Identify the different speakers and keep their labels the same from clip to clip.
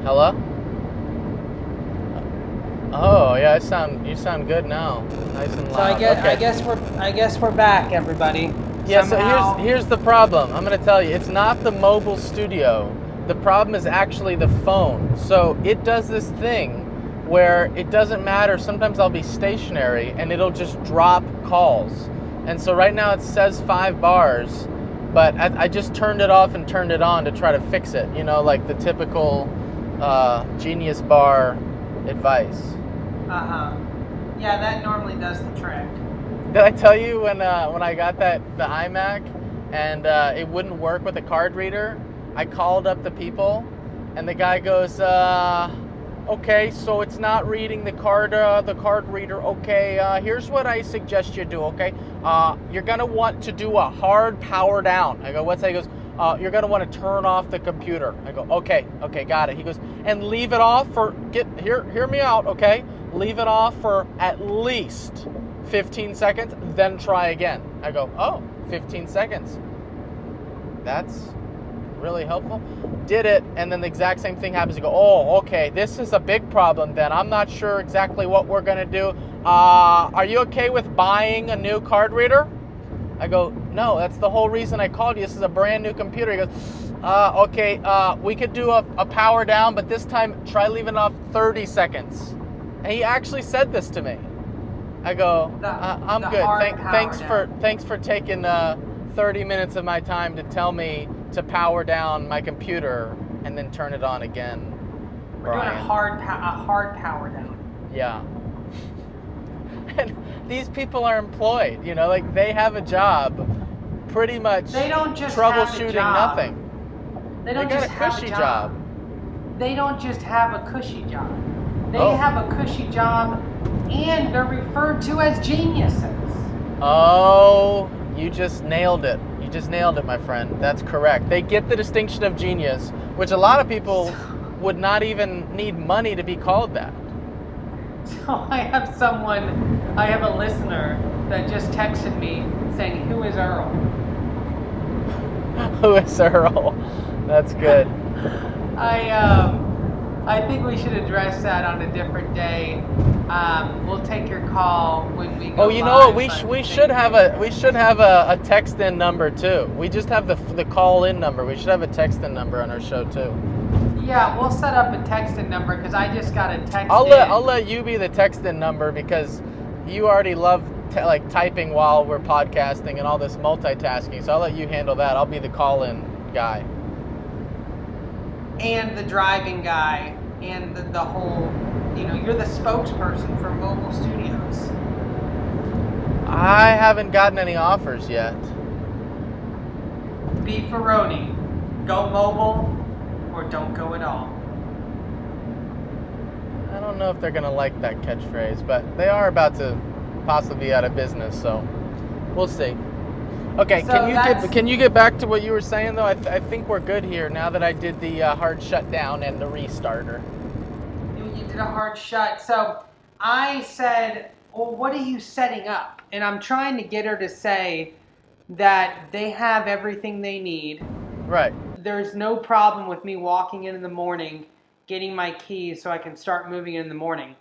Speaker 1: Hello? Oh, yeah, you sound good now. Nice and loud.
Speaker 2: So I guess we're back, everybody.
Speaker 1: Yeah,
Speaker 2: Somehow.
Speaker 1: so here's the problem. I'm going to tell you. It's not the mobile studio. The problem is actually the phone. So it does this thing where it doesn't matter. Sometimes I'll be stationary and it'll just drop calls. And so right now it says 5 bars, but I just turned it off and turned it on to try to fix it. You know, like the typical Genius Bar advice.
Speaker 2: Yeah, that normally does the trick.
Speaker 1: Did I tell you when I got the iMac and it wouldn't work with a card reader? I called up the people, and the guy goes, "Okay, so it's not reading the card reader. Okay, here's what I suggest you do. Okay, you're gonna want to do a hard power down." I go, "What's that?" He goes, "You're gonna want to turn off the computer." I go, "Okay, got it." He goes, "And leave it off for hear me out, okay? Leave it off for at least 15 seconds, then try again." I go, "Oh, 15 seconds. That's really helpful." Did it, and then the exact same thing happens. You go, "Oh, okay, this is a big problem then. I'm not sure exactly what we're gonna do. Are you okay with buying a new card reader?" I go, "No, that's the whole reason I called you. This is a brand new computer." He goes, "Okay, we could do a power down, but this time try leaving off 30 seconds. And he actually said this to me. I go, "I'm good. Thanks for taking 30 minutes of my time to tell me to power down my computer and then turn it on again."
Speaker 2: We're doing a hard power down.
Speaker 1: Yeah. And these people are employed, you know, like they have a job, pretty much.
Speaker 2: They don't just
Speaker 1: troubleshooting
Speaker 2: have a job.
Speaker 1: nothing.
Speaker 2: They don't
Speaker 1: got
Speaker 2: just
Speaker 1: a
Speaker 2: have
Speaker 1: cushy
Speaker 2: a job. They don't just have a cushy job. They have a cushy job, and they're referred to as geniuses.
Speaker 1: Oh, you just nailed it. You just nailed it, my friend. That's correct. They get the distinction of genius, which a lot of people would not even need money to be called that.
Speaker 2: So I have a listener that just texted me saying, "Who is Earl?"
Speaker 1: Who is Earl? That's good.
Speaker 2: I think we should address that on a different day. We'll take your call when we go.
Speaker 1: Oh, you know what? We should have a text-in number too. We just have the call-in number. We should have a text-in number on our show too.
Speaker 2: Yeah, we'll set up a text-in number because I just got a text.
Speaker 1: I'll let you be the text-in number because you already love typing while we're podcasting and all this multitasking. So I'll let you handle that. I'll be the call-in guy.
Speaker 2: And the driving guy, and the whole, you're the spokesperson for mobile studios.
Speaker 1: I haven't gotten any offers yet.
Speaker 2: Beefaroni, go mobile or don't go at all.
Speaker 1: I don't know if they're going to like that catchphrase, but they are about to possibly be out of business, so we'll see. Okay, so can you get back to what you were saying, though? I think we're good here now that I did the hard shutdown and the restarter.
Speaker 2: You did a hard shut. So I said, well, what are you setting up? And I'm trying to get her to say that they have everything they need.
Speaker 1: Right.
Speaker 2: There's no problem with me walking in the morning, getting my keys so I can start moving in the morning.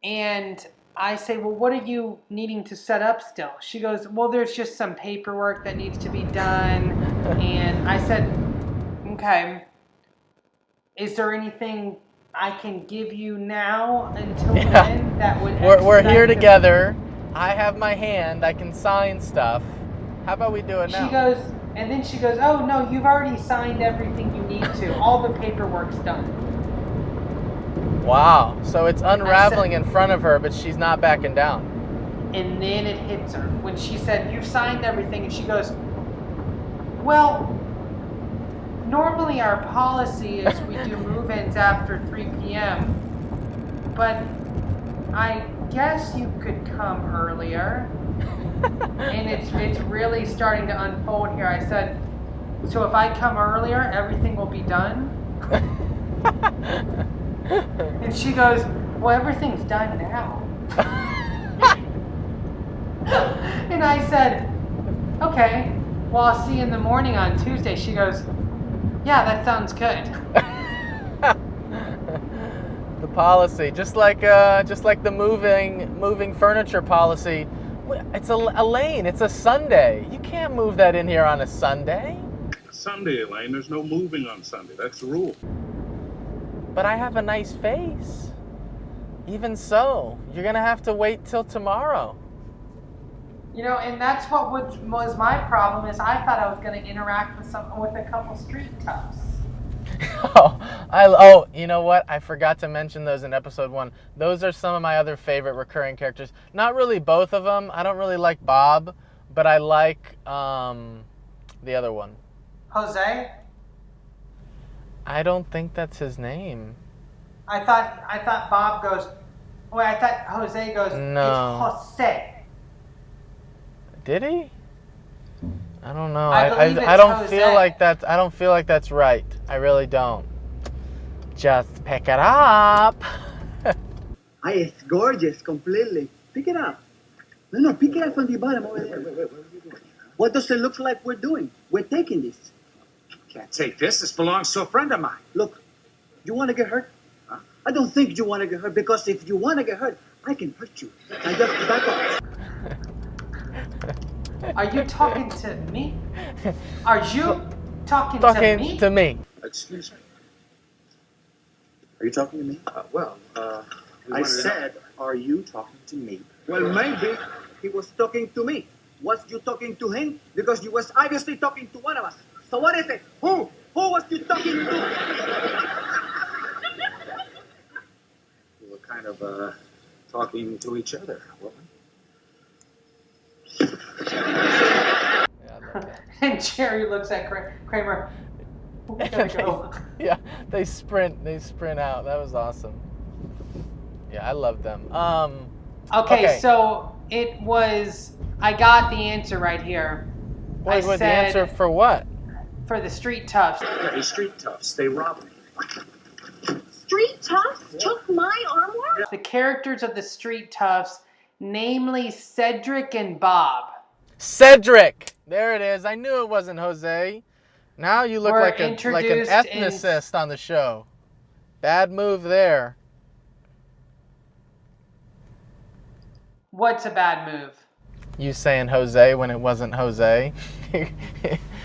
Speaker 2: And I say, well, what are you needing to set up still? She goes, well, there's just some paperwork that needs to be done. And I said, okay, is there anything I can give you now until then that would
Speaker 1: We're here together. I have my hand. I can sign stuff. How about we do it now?
Speaker 2: She goes, oh, no, you've already signed everything you need to. All the paperwork's done.
Speaker 1: Wow. So it's unraveling in front of her, but she's not backing down.
Speaker 2: And then it hits her when she said, you've signed everything. And she goes, well, normally our policy is we do move-ins after 3 p.m. But I guess you could come earlier. And it's really starting to unfold here. I said, so if I come earlier, everything will be done? And she goes, well, everything's done now. And I said, okay, well, I'll see you in the morning on Tuesday. She goes, yeah, that sounds good.
Speaker 1: The policy, just like the moving furniture policy. It's a lane. It's a Sunday. You can't move that in here on a Sunday.
Speaker 3: Sunday, Elaine. There's no moving on Sunday. That's the rule.
Speaker 1: But I have a nice face. Even so, you're gonna have to wait till tomorrow.
Speaker 2: You know, and that's what was my problem. Is I thought I was going to interact with a couple street toughs.
Speaker 1: You know what? I forgot to mention those in episode 1. Those are some of my other favorite recurring characters. Not really both of them. I don't really like Bob, but I like the other one.
Speaker 2: Jose?
Speaker 1: I don't think that's his name.
Speaker 2: I thought Bob goes. Well, I thought Jose goes.
Speaker 1: No.
Speaker 2: It's Jose.
Speaker 1: Did he? I don't know.
Speaker 2: I
Speaker 1: don't feel like that. I don't feel like that's right. I really don't. Just pick it up.
Speaker 4: It's gorgeous, completely. Pick it up. No, pick it up from the bottom over there. Wait, what are you doing? What does it look like we're doing? We're taking this.
Speaker 3: Can't take this. This belongs to a friend of mine.
Speaker 4: Look, you want to get hurt? Huh? I don't think you want to get hurt, because if you want to get hurt, I can hurt you. Now just back up.
Speaker 2: Are you talking to me? Are you talking
Speaker 1: to me?
Speaker 3: Excuse me.
Speaker 4: Are you talking to me? I said, are you talking to me? Well, maybe he was talking to me. Was you talking to him? Because you was obviously talking to one of us. So what is it? Who? Who was you talking to?
Speaker 3: We were kind of talking to each other, weren't we?
Speaker 1: Yeah, I love that.
Speaker 2: And Jerry looks at Kramer. We gotta go.
Speaker 1: Yeah, they sprint out. That was awesome. Yeah, I love them.
Speaker 2: Okay, so it was. I got the answer right here.
Speaker 1: Wait, the answer for what?
Speaker 2: For the street toughs.
Speaker 3: Yeah, the street toughs. They robbed me.
Speaker 5: Street toughs took my armoire?
Speaker 2: The characters of the street toughs, namely Cedric and Bob.
Speaker 1: Cedric! There it is. I knew it wasn't Jose. Now you look like an
Speaker 2: introduced
Speaker 1: ethnicist on the show. Bad move there.
Speaker 2: What's a bad move?
Speaker 1: You saying Jose when it wasn't Jose.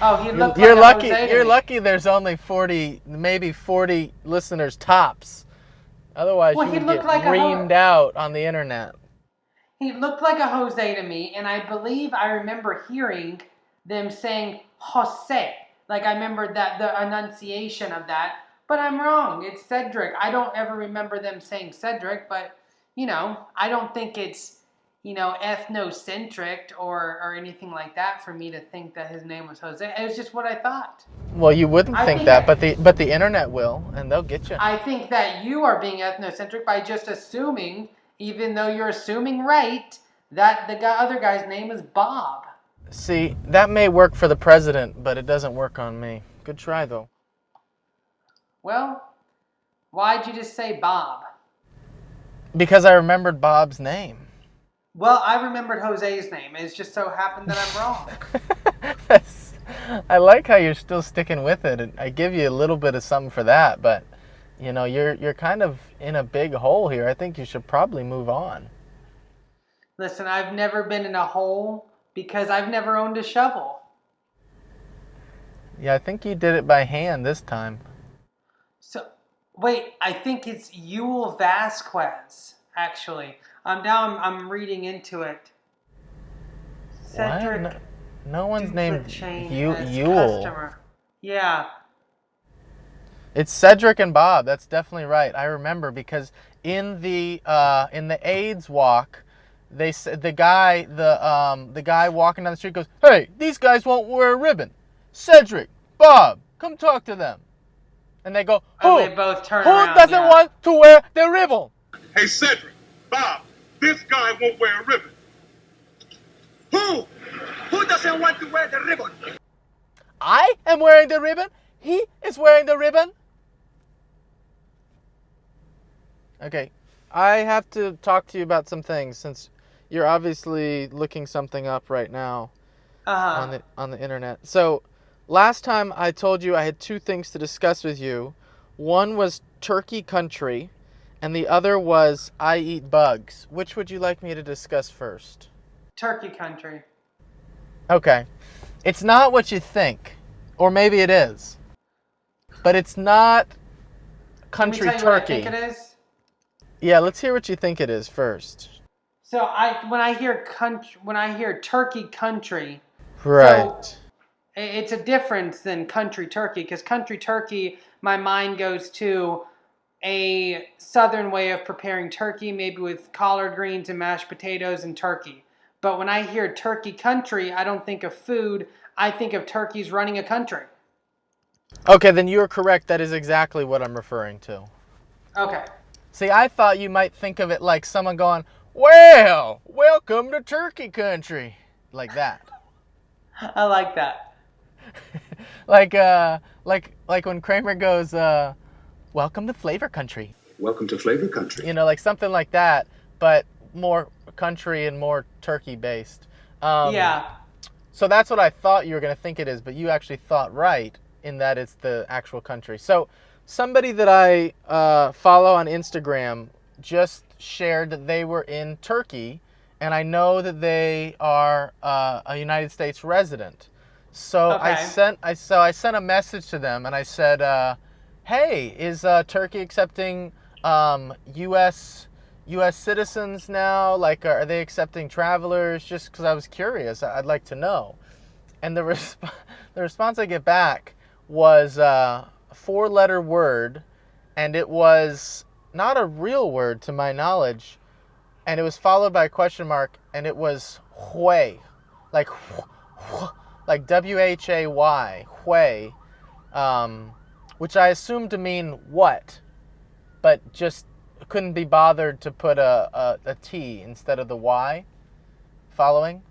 Speaker 2: Oh, he looked
Speaker 1: You're
Speaker 2: like
Speaker 1: lucky.
Speaker 2: a Jose to
Speaker 1: You're
Speaker 2: me.
Speaker 1: lucky. There's only 40, maybe 40 listeners tops. Otherwise,
Speaker 2: Well,
Speaker 1: you
Speaker 2: he
Speaker 1: would
Speaker 2: looked
Speaker 1: get
Speaker 2: like a
Speaker 1: reamed out on the internet.
Speaker 2: He looked like a Jose to me, and I believe I remember hearing them saying Jose. Like I remembered that the enunciation of that, but I'm wrong. It's Cedric. I don't ever remember them saying Cedric, but I don't think it's ethnocentric or anything like that for me to think that his name was Jose. It was just what I thought.
Speaker 1: Well, you wouldn't think that, but the internet will, and they'll get you.
Speaker 2: I think that you are being ethnocentric by just assuming, even though you're assuming right, that the other guy's name is Bob.
Speaker 1: See, that may work for the president, but it doesn't work on me. Good try, though.
Speaker 2: Well, why'd you just say Bob?
Speaker 1: Because I remembered Bob's name.
Speaker 2: Well, I remembered Jose's name. It's just so happened that I'm wrong.
Speaker 1: I like how you're still sticking with it, and I give you a little bit of something for that, but you're kind of in a big hole here. I think you should probably move on.
Speaker 2: Listen, I've never been in a hole because I've never owned a shovel.
Speaker 1: Yeah, I think you did it by hand this time.
Speaker 2: So, wait, I think it's Yul Vasquez, actually. I'm reading into it. Cedric.
Speaker 1: What? No one's named
Speaker 2: Yul. Customer. Yeah.
Speaker 1: It's Cedric and Bob. That's definitely right. I remember because in the AIDS walk, they said the guy walking down the street goes, "Hey, these guys won't wear a ribbon. Cedric, Bob, come talk to them." And they go, "Who?
Speaker 2: They both turn
Speaker 1: Who
Speaker 2: around,
Speaker 1: doesn't
Speaker 2: yeah.
Speaker 1: want to wear the ribbon?"
Speaker 3: Hey, Cedric, Bob, this guy won't wear a ribbon.
Speaker 4: Who? Who doesn't want to wear the ribbon?
Speaker 1: I am wearing the ribbon. He is wearing the ribbon. Okay, I have to talk to you about some things since you're obviously looking something up right now on the internet. So, last time I told you I had two things to discuss with you. One was Turkey country, And the other was I eat bugs. Which would you like me to discuss first?
Speaker 2: Turkey country.
Speaker 1: Okay. It's not what you think. Or maybe it is. But it's not country
Speaker 2: Let me tell you
Speaker 1: Turkey.
Speaker 2: what I think it is.
Speaker 1: Yeah, let's hear what you think it is first.
Speaker 2: So when I hear turkey country,
Speaker 1: Right.
Speaker 2: so it's a difference than country turkey, because country turkey, my mind goes to a southern way of preparing turkey, maybe with collard greens and mashed potatoes and turkey. But when I hear turkey country, I don't think of food. I think of turkeys running a country.
Speaker 1: Okay, then you're correct. That is exactly what I'm referring to.
Speaker 2: Okay.
Speaker 1: See, I thought you might think of it like someone going, well, welcome to turkey country. Like that.
Speaker 2: I like that.
Speaker 1: like when Kramer goes, welcome to flavor country.
Speaker 3: Welcome to Flavor Country.
Speaker 1: You know, like something like that, but more country and more turkey based.
Speaker 2: Yeah.
Speaker 1: So that's what I thought you were going to think it is, but you actually thought right in that it's the actual country. So somebody that I follow on Instagram just shared that they were in Turkey, and I know that they are a United States resident. So
Speaker 2: Okay.
Speaker 1: I sent a message to them, and I said, "Hey, is Turkey accepting U.S. citizens now? Like, are they accepting travelers?" Just because I was curious, I'd like to know. And the response I get back was a 4-letter word, and it was not a real word to my knowledge, and it was followed by a question mark, and it was Hui, like W-H-A-Y, Hui, which I assumed to mean what, but just couldn't be bothered to put a T instead of the Y. Following?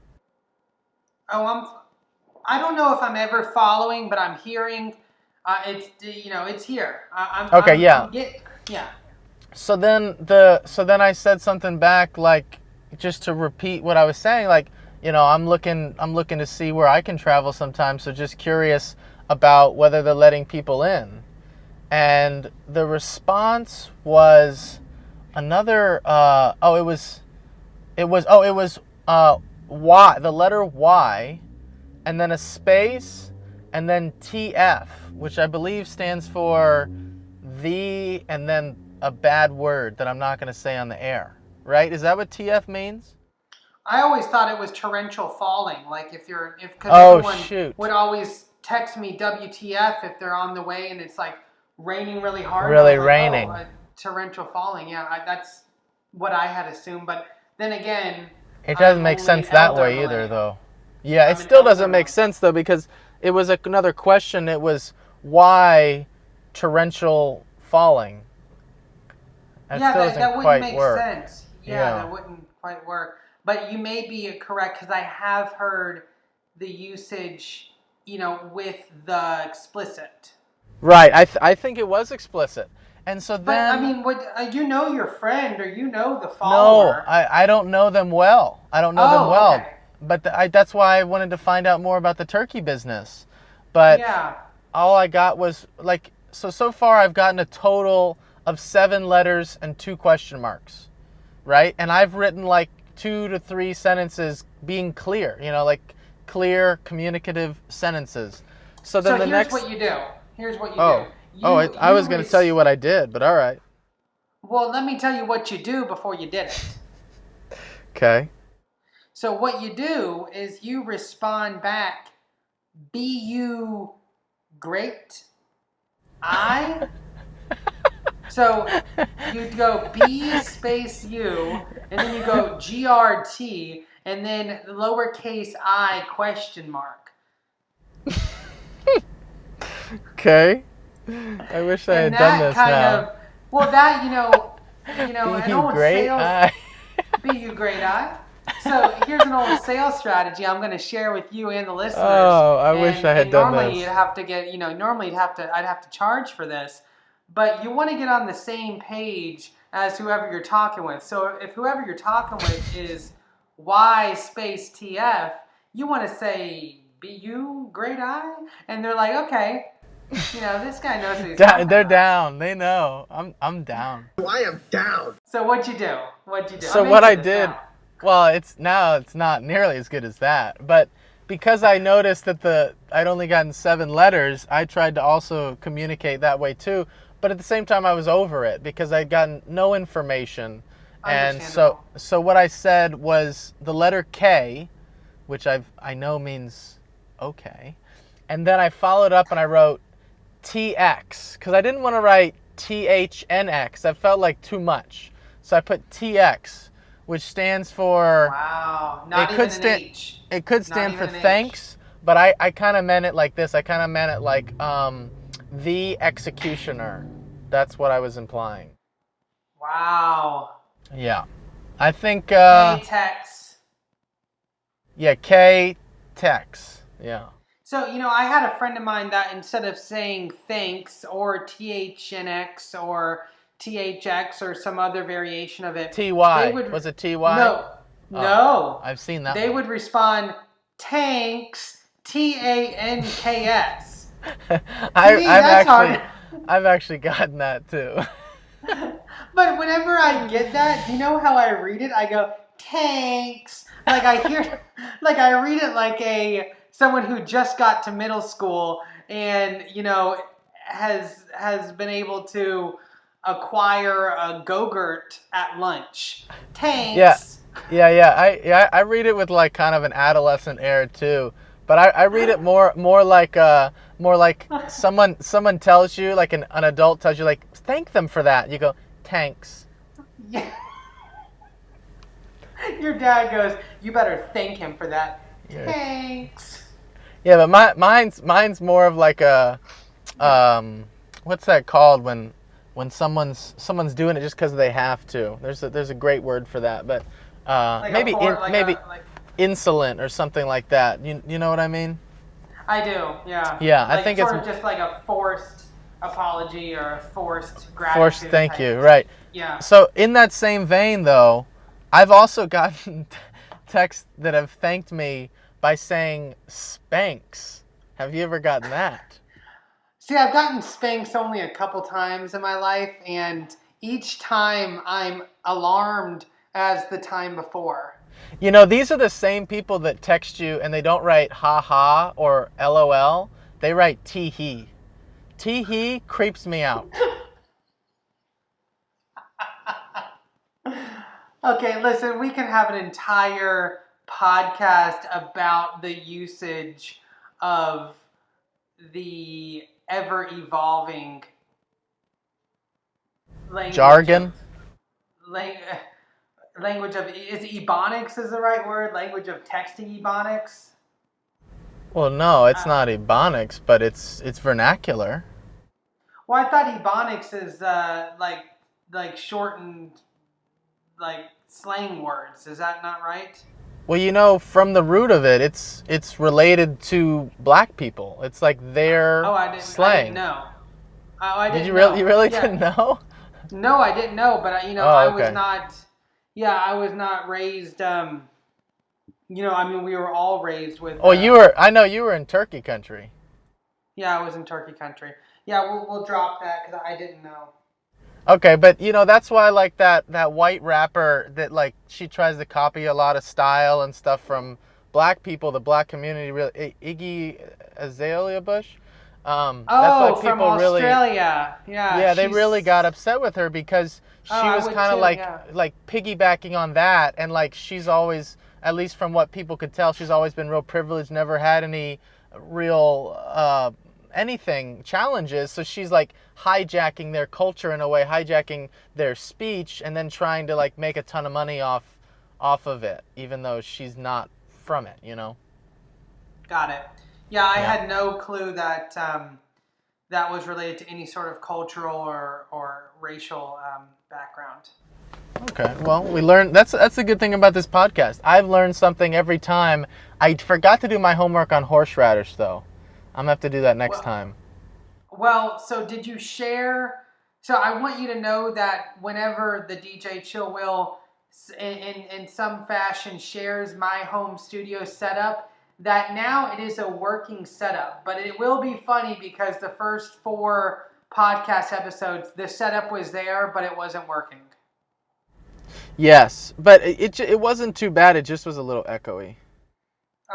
Speaker 2: Oh, I don't know if I'm ever following, but I'm hearing. It's here. Yeah.
Speaker 1: So then I said something back, like, just to repeat what I was saying, like, I'm looking to see where I can travel sometime, so just curious about whether they're letting people in. And the response was another it was Y, the letter Y, and then a space, and then TF, which I believe stands for the, and then a bad word that I'm not going to say on the air. Right? Is that what TF means?
Speaker 2: I always thought it was torrential falling. Like because everyone
Speaker 1: shoot.
Speaker 2: would always text me WTF if they're on the way and it's like raining really hard.
Speaker 1: Really
Speaker 2: like,
Speaker 1: raining.
Speaker 2: Torrential falling. Yeah, that's what I had assumed. But then again,
Speaker 1: it doesn't make sense that way either, though. Yeah, it still doesn't make sense, though, because it was another question. It was why torrential falling.
Speaker 2: That wouldn't make
Speaker 1: work.
Speaker 2: sense. Yeah, that wouldn't quite work. But you may be correct, because I have heard the usage, with the explicit.
Speaker 1: Right. I think it was explicit. And so then...
Speaker 2: But, I mean, you know your friend, or you know the follower.
Speaker 1: No, I don't know them well. I don't know them well.
Speaker 2: Okay.
Speaker 1: But that's why I wanted to find out more about the turkey business. But all I got was, like... So far I've gotten a total of 7 letters and 2 question marks. Right? And I've written, like, 2 to 3 sentences being clear. Like clear, communicative sentences. So then
Speaker 2: here's what you do. Here's what you do.
Speaker 1: I was going to tell you what I did, but all right.
Speaker 2: Well, let me tell you what you do before you did it.
Speaker 1: Okay.
Speaker 2: So what you do is you respond back, be you great? So you go B space U, and then you go GRT, and then lowercase I question mark.
Speaker 1: Okay. I wish I had done this now.
Speaker 2: An old sales. Be you great eye. So here's an old sales strategy I'm going to share with you and the listeners.
Speaker 1: Oh, I wish I had done this.
Speaker 2: Normally you'd have to I'd have to charge for this, but you want to get on the same page as whoever you're talking with. So if whoever you're talking with is Y space TF, you want to say, be you great eye? And they're like, okay. This guy knows what he's talking
Speaker 1: They're
Speaker 2: about.
Speaker 1: down. They know. I'm down.
Speaker 4: I am down.
Speaker 2: So what'd you do?
Speaker 1: So
Speaker 2: I'm
Speaker 1: what
Speaker 2: into
Speaker 1: I
Speaker 2: this
Speaker 1: did,
Speaker 2: now.
Speaker 1: well, it's not nearly as good as that. But because I noticed that I'd only gotten 7 letters, I tried to also communicate that way too. But at the same time, I was over it because I'd gotten no information. And so what I said was the letter K, which I know means okay. And then I followed up and I wrote TX because I didn't want to write THNX. That felt like too much. So I put TX, which stands for...
Speaker 2: Wow. Not even an H.
Speaker 1: It could stand for thanks, but I kind of meant it like this. I kind of meant it like the executioner. That's what I was implying.
Speaker 2: Wow.
Speaker 1: Yeah. I think...
Speaker 2: K-Tex.
Speaker 1: Yeah, K-Tex. Yeah.
Speaker 2: So, I had a friend of mine that instead of saying thanks or THNX or THX or some other variation of it.
Speaker 1: TY. Was it TY?
Speaker 2: No.
Speaker 1: I've seen that.
Speaker 2: They would respond, tanks, TANKS.
Speaker 1: I've actually gotten that too.
Speaker 2: But whenever I get that, do you know how I read it? I go, tanks. Like I read it like someone who just got to middle school and, has been able to acquire a Go-Gurt at lunch. Tanks.
Speaker 1: Yeah. I read it with like kind of an adolescent air too. But I read it more like someone tells you, like an adult tells you, like, thank them for that. You go, thanks.
Speaker 2: Yeah. Your dad goes, you better thank him for that.
Speaker 1: Yeah.
Speaker 2: Thanks.
Speaker 1: Yeah, but mine's more of like a what's that called when someone's doing it just because they have to. There's a great word for that, but maybe insolent or something like that. You know what I mean?
Speaker 2: I do, yeah.
Speaker 1: Yeah,
Speaker 2: like
Speaker 1: I think
Speaker 2: it's
Speaker 1: it's
Speaker 2: just like a forced apology or a forced gratitude.
Speaker 1: Forced thank you, right?
Speaker 2: Yeah.
Speaker 1: So in that same vein, though, I've also gotten texts that have thanked me by saying spanks. Have you ever gotten that?
Speaker 2: See, I've gotten spanks only a couple times in my life, and each time I'm alarmed as the time before.
Speaker 1: These are the same people that text you and they don't write ha ha or LOL. They write tee hee. Tee hee creeps me out.
Speaker 2: Okay, listen, we can have an entire podcast about the usage of the ever-evolving language.
Speaker 1: Jargon?
Speaker 2: Language of, is ebonics is the right word? Language of texting ebonics?
Speaker 1: Well, no, it's not ebonics, but it's vernacular.
Speaker 2: Well, I thought ebonics is like shortened, like slang words. Is that not right?
Speaker 1: Well, from the root of it, it's related to black people. It's like their slang.
Speaker 2: I didn't know. Oh, I didn't
Speaker 1: Did you
Speaker 2: know.
Speaker 1: You really didn't know?
Speaker 2: No, I didn't know, but
Speaker 1: okay.
Speaker 2: I was not. Yeah, I was not raised. We were all raised with.
Speaker 1: I know you were in Turkey country.
Speaker 2: Yeah, I was in Turkey country. Yeah, we'll drop that because I didn't know.
Speaker 1: Okay, but that's why I like that white rapper that like she tries to copy a lot of style and stuff from black people, the black community. Really, Iggy Azalea Bush. That's why people
Speaker 2: from Australia.
Speaker 1: Yeah, they really got upset with her because she was kind of like piggybacking on that, and like she's always, at least from what people could tell, she's always been real privileged, never had any real anything challenges. So she's like hijacking their culture in a way, hijacking their speech, and then trying to like make a ton of money off of it, even though she's not from it.
Speaker 2: Got it. Yeah, I had no clue that that was related to any sort of cultural or racial background.
Speaker 1: Okay, well, we learned. That's the good thing about this podcast. I've learned something every time. I forgot to do my homework on horseradish, though. I'm gonna have to do that next time.
Speaker 2: Well, so did you share? So I want you to know that whenever the DJ Chillwill in some fashion shares my home studio setup, that now it is a working setup. But it will be funny because the first 4 podcast episodes, the setup was there, but it wasn't working.
Speaker 1: Yes, but it wasn't too bad. It just was a little echoey.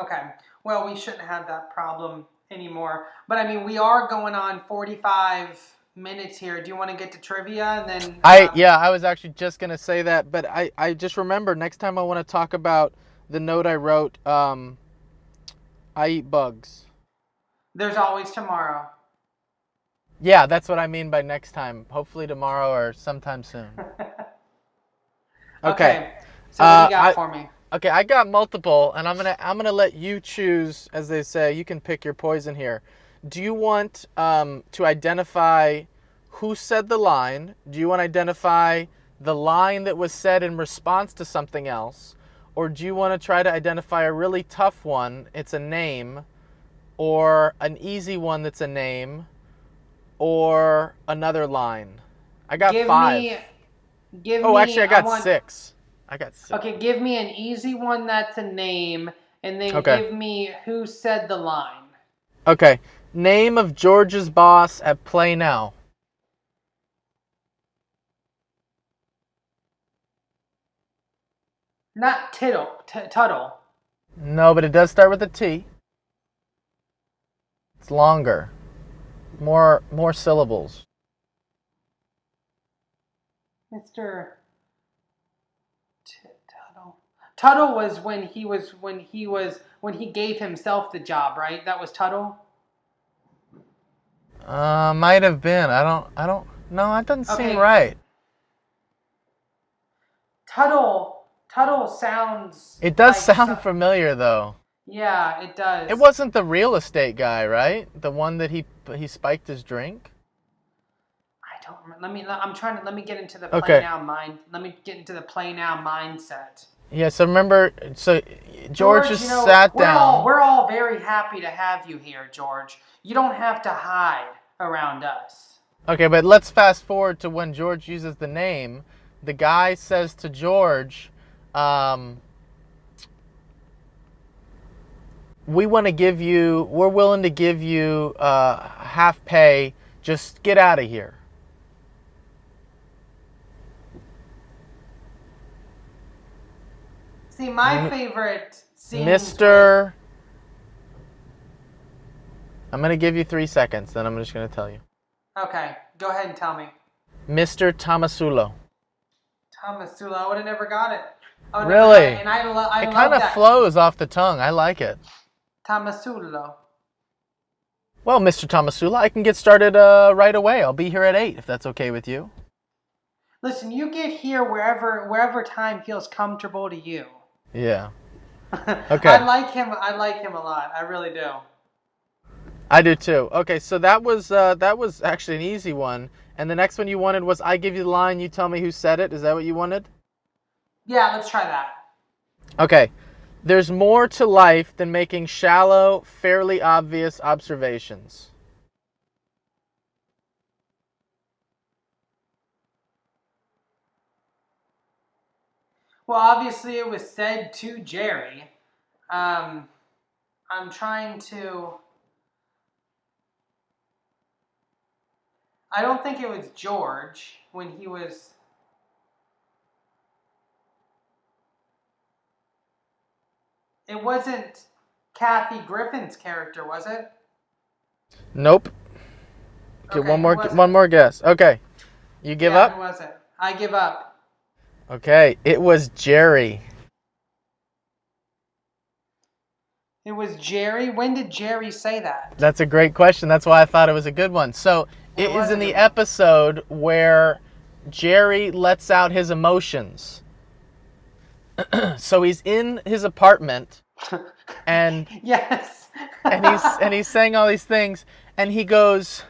Speaker 2: Okay. Well, we shouldn't have that problem anymore. But I mean, we are going on 45 minutes here. Do you want to get to trivia and then?
Speaker 1: I was actually just gonna say that, but I just remember next time I want to talk about the note I wrote. I eat bugs.
Speaker 2: There's always tomorrow.
Speaker 1: Yeah, that's what I mean by next time. Hopefully tomorrow or sometime soon. Okay.
Speaker 2: So what do you got for me?
Speaker 1: Okay, I got multiple, and I'm gonna let you choose, as they say. You can pick your poison here. Do you want to identify who said the line? Do you want to identify the line that was said in response to something else? Or do you want to try to identify a really tough one, it's a name, or an easy one that's a name, or another line? I got 5. Actually, I got 6. I got 6.
Speaker 2: Okay, give me an easy one that's a name, and then give me who said the line.
Speaker 1: Okay. Name of George's boss at Play Now.
Speaker 2: Not Tuttle.
Speaker 1: No, but it does start with a T. It's longer. More syllables.
Speaker 2: Mr. Tuttle. Tuttle was when he gave himself the job, right? That was Tuttle?
Speaker 1: Might have been. I don't know. That doesn't seem right.
Speaker 2: Tuttle sounds.
Speaker 1: It does sound familiar though.
Speaker 2: Yeah, it does.
Speaker 1: It wasn't the real estate guy, right? The one that he spiked his drink?
Speaker 2: I don't remember. Let me get into the Play Now mind. Let me get into the Play Now mindset.
Speaker 1: Yeah, so remember, George just sat down.
Speaker 2: We're all very happy to have you here, George. You don't have to hide around us.
Speaker 1: Okay, but let's fast forward to when George uses the name. The guy says to George, we're willing to give you half pay, just get out of here.
Speaker 2: See, my favorite scene.
Speaker 1: Mr. I'm going to give you 3 seconds, then I'm just going to tell you.
Speaker 2: Okay, go ahead and tell me.
Speaker 1: Mr. Tomasulo.
Speaker 2: Tomasulo, I would have never got it.
Speaker 1: Really?
Speaker 2: And I love that.
Speaker 1: It kind of flows off the tongue. I like it.
Speaker 2: Tomasulo.
Speaker 1: Well, Mr. Tomasulo, I can get started right away. I'll be here at 8 if that's okay with you.
Speaker 2: Listen, you get here wherever time feels comfortable to you.
Speaker 1: Yeah. Okay.
Speaker 2: I like him a lot. I really do.
Speaker 1: I do too. Okay, so that was actually an easy one. And the next one you wanted was I give you the line, you tell me who said it. Is that what you wanted?
Speaker 2: Yeah, let's try that.
Speaker 1: Okay. There's more to life than making shallow, fairly obvious observations.
Speaker 2: Well, obviously it was said to Jerry. I'm trying to... I don't think it was George when he was... It wasn't Kathy Griffin's character, was it?
Speaker 1: Nope. Okay, one more guess. Okay. You give up?
Speaker 2: Who was it? I give up.
Speaker 1: Okay, it was Jerry.
Speaker 2: It was Jerry? When did Jerry say that?
Speaker 1: That's a great question. That's why I thought it was a good one. So it is in the episode where Jerry lets out his emotions. So he's in his apartment and
Speaker 2: yes.
Speaker 1: and he's saying all these things and he goes,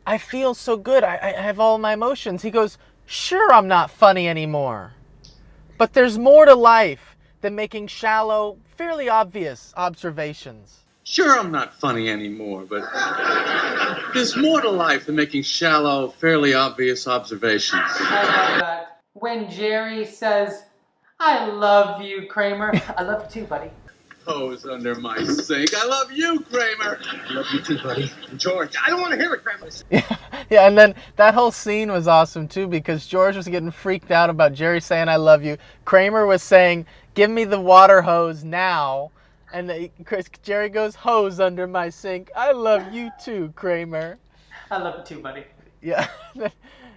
Speaker 1: I feel so good. I have all my emotions. He goes, sure, I'm not funny anymore. But there's more to life than making shallow, fairly obvious observations.
Speaker 6: Sure, I'm not funny anymore, but there's more to life than making shallow, fairly obvious observations.
Speaker 2: I love that. When Jerry says, I love you, Kramer. I love you too, buddy.
Speaker 6: hose under my sink. I love you, Kramer.
Speaker 4: I love you too, buddy. And George, I don't want to hear it, Kramer.
Speaker 1: Yeah, and then that whole scene was awesome too because George was getting freaked out about Jerry saying "I love you." Kramer was saying, "Give me the water hose now," and Jerry goes, "Hose under my sink. I love you too, Kramer."
Speaker 2: I love you too, buddy.
Speaker 1: Yeah,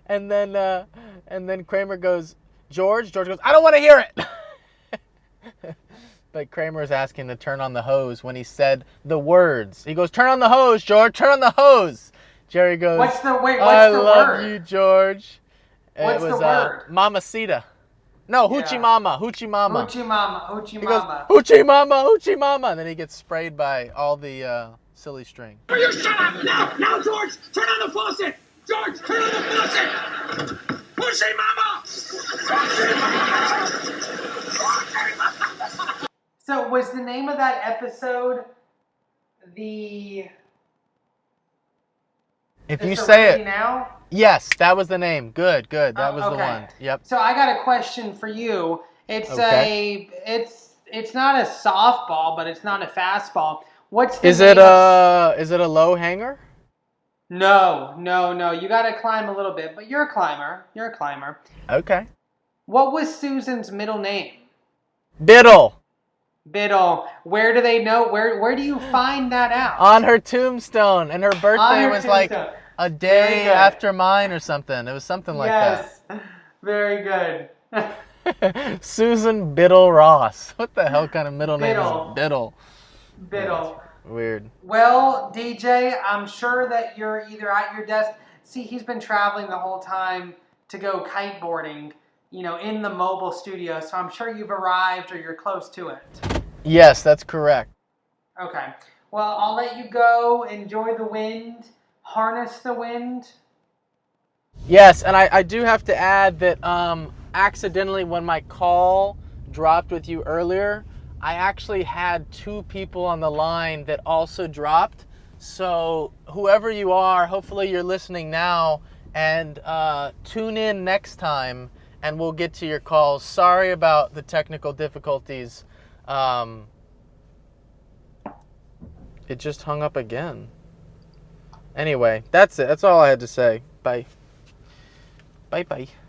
Speaker 1: and then Kramer goes, George goes, "I don't want to hear it." But Kramer is asking to turn on the hose when he said the words. He goes, "Turn on the hose, George. Turn on the hose." Jerry goes,
Speaker 2: What's the word?
Speaker 1: "I love you, George."
Speaker 2: What's
Speaker 1: it was,
Speaker 2: the word?
Speaker 1: Mamacita. No, hoochie
Speaker 2: Yeah.
Speaker 1: mama, hoochie mama.
Speaker 2: Hoochie mama, hoochie
Speaker 1: He goes,
Speaker 2: mama.
Speaker 1: "Hoochie mama, hoochie mama," and then he gets sprayed by all the silly string.
Speaker 4: Will you shut up now? Now, George, turn on the faucet. George, turn on the faucet. Pussy mama. Pussy mama. Pussy mama.
Speaker 2: So was the name of that episode the...
Speaker 1: If
Speaker 2: Is
Speaker 1: you
Speaker 2: the
Speaker 1: say
Speaker 2: Ready
Speaker 1: it,
Speaker 2: Now?
Speaker 1: yes, that was the name. Good. That
Speaker 2: Oh,
Speaker 1: was the
Speaker 2: okay.
Speaker 1: one. Yep.
Speaker 2: So I got a question for you. It's
Speaker 1: Okay.
Speaker 2: it's not a softball, but it's not a fastball. What's the
Speaker 1: Is
Speaker 2: name
Speaker 1: it
Speaker 2: of...
Speaker 1: a low hanger?
Speaker 2: No. You got to climb a little bit, but you're a climber.
Speaker 1: Okay.
Speaker 2: What was Susan's middle name?
Speaker 1: Biddle.
Speaker 2: Biddle. Where do they know? Where do you find that out?
Speaker 1: On her tombstone, and her birthday
Speaker 2: her
Speaker 1: was like
Speaker 2: tombstone.
Speaker 1: a
Speaker 2: Very
Speaker 1: day
Speaker 2: good.
Speaker 1: after mine or something. It was something like
Speaker 2: Yes. Very good.
Speaker 1: that. Susan Biddle Ross. What the hell kind of middle name
Speaker 2: Biddle.
Speaker 1: is Biddle?
Speaker 2: Biddle.
Speaker 1: Weird.
Speaker 2: Well, DJ, I'm sure that you're either at your desk. See, he's been traveling the whole time to go kiteboarding, in the mobile studio. So I'm sure you've arrived or you're close to it.
Speaker 1: Yes, that's correct.
Speaker 2: Okay. Well, I'll let you go. Enjoy the wind. Harness the wind.
Speaker 1: Yes, and I do have to add that accidentally when my call dropped with you earlier, I actually had 2 people on the line that also dropped. So whoever you are, hopefully you're listening now, and tune in next time and we'll get to your calls. Sorry about the technical difficulties. It just hung up again. Anyway, that's it. That's all I had to say. Bye. Bye-bye.